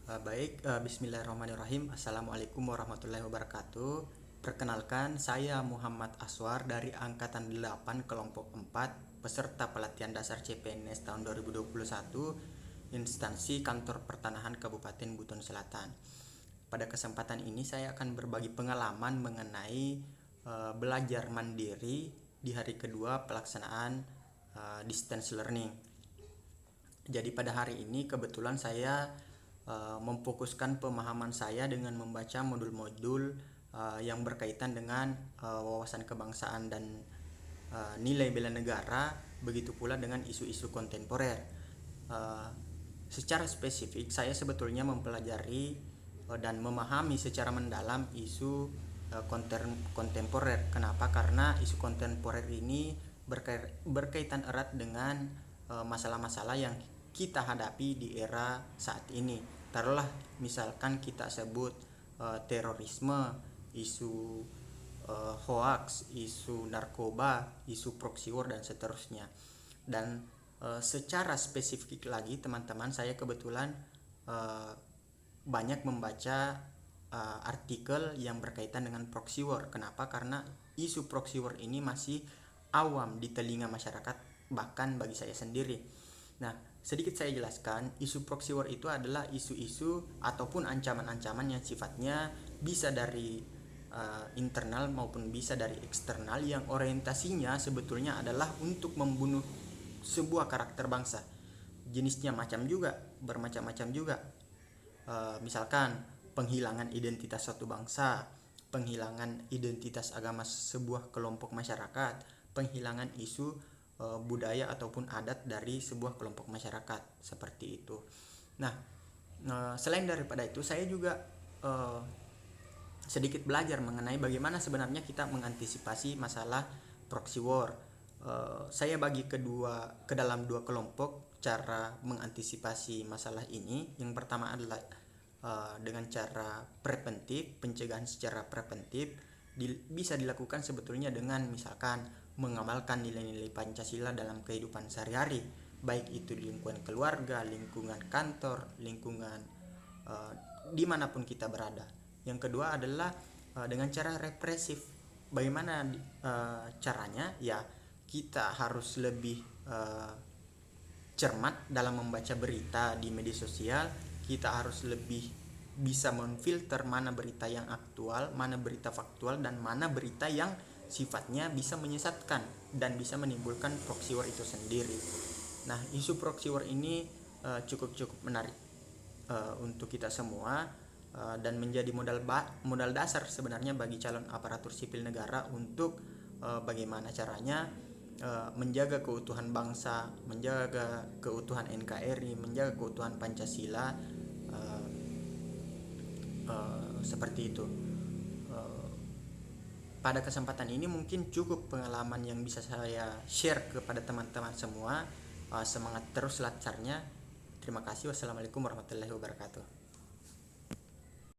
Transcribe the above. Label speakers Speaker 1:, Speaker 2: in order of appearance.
Speaker 1: Bismillahirrahmanirrahim. Assalamualaikum warahmatullahi wabarakatuh. Perkenalkan, saya Muhammad Aswar dari Angkatan 8 Kelompok 4, peserta pelatihan dasar CPNS tahun 2021, instansi Kantor Pertanahan Kabupaten Buton Selatan. Pada kesempatan ini saya akan berbagi pengalaman mengenai belajar mandiri di hari kedua pelaksanaan distance learning. Jadi pada hari ini kebetulan saya memfokuskan pemahaman saya dengan membaca modul-modul yang berkaitan dengan wawasan kebangsaan dan nilai bela negara, begitu pula dengan isu-isu kontemporer. Secara spesifik saya sebetulnya mempelajari dan memahami secara mendalam isu kontemporer. Kenapa? Karena isu kontemporer ini berkaitan erat dengan masalah-masalah yang kita hadapi di era saat ini. Taruhlah misalkan kita sebut terorisme, isu hoax, isu narkoba, isu proxy war dan seterusnya. Dan secara spesifik lagi teman-teman, saya kebetulan banyak membaca artikel yang berkaitan dengan proxy war. Kenapa? Karena isu proxy war ini masih awam di telinga masyarakat, bahkan bagi saya sendiri. Nah, sedikit saya jelaskan, isu proxy war itu adalah isu-isu ataupun ancaman-ancaman yang sifatnya bisa dari internal maupun bisa dari eksternal, yang orientasinya sebetulnya adalah untuk membunuh sebuah karakter bangsa. Jenisnya bermacam-macam juga. Misalkan penghilangan identitas suatu bangsa, penghilangan identitas agama sebuah kelompok masyarakat, penghilangan isu budaya ataupun adat dari sebuah kelompok masyarakat, seperti itu. Nah, selain daripada itu, saya juga sedikit belajar mengenai bagaimana sebenarnya kita mengantisipasi masalah proxy war. Saya bagi ke dalam dua kelompok cara mengantisipasi masalah ini. Yang pertama adalah dengan cara preventif, pencegahan secara preventif. Bisa dilakukan sebetulnya dengan misalkan mengamalkan nilai-nilai Pancasila dalam kehidupan sehari-hari, baik itu di lingkungan keluarga, lingkungan kantor, lingkungan dimanapun kita berada. Yang kedua adalah dengan cara represif. Bagaimana caranya? Ya, kita harus lebih cermat dalam membaca berita di media sosial. Kita harus lebih bisa memfilter mana berita yang aktual, mana berita faktual, dan mana berita yang sifatnya bisa menyesatkan dan bisa menimbulkan proxy war itu sendiri. Nah, isu proxy war ini cukup menarik untuk kita semua dan menjadi modal dasar sebenarnya bagi calon aparatur sipil negara untuk bagaimana caranya menjaga keutuhan bangsa, menjaga keutuhan NKRI, menjaga keutuhan Pancasila, seperti itu. Pada kesempatan ini mungkin cukup pengalaman yang bisa saya share kepada teman-teman semua. Semangat terus lacarnya. Terima kasih. Wassalamualaikum warahmatullahi wabarakatuh.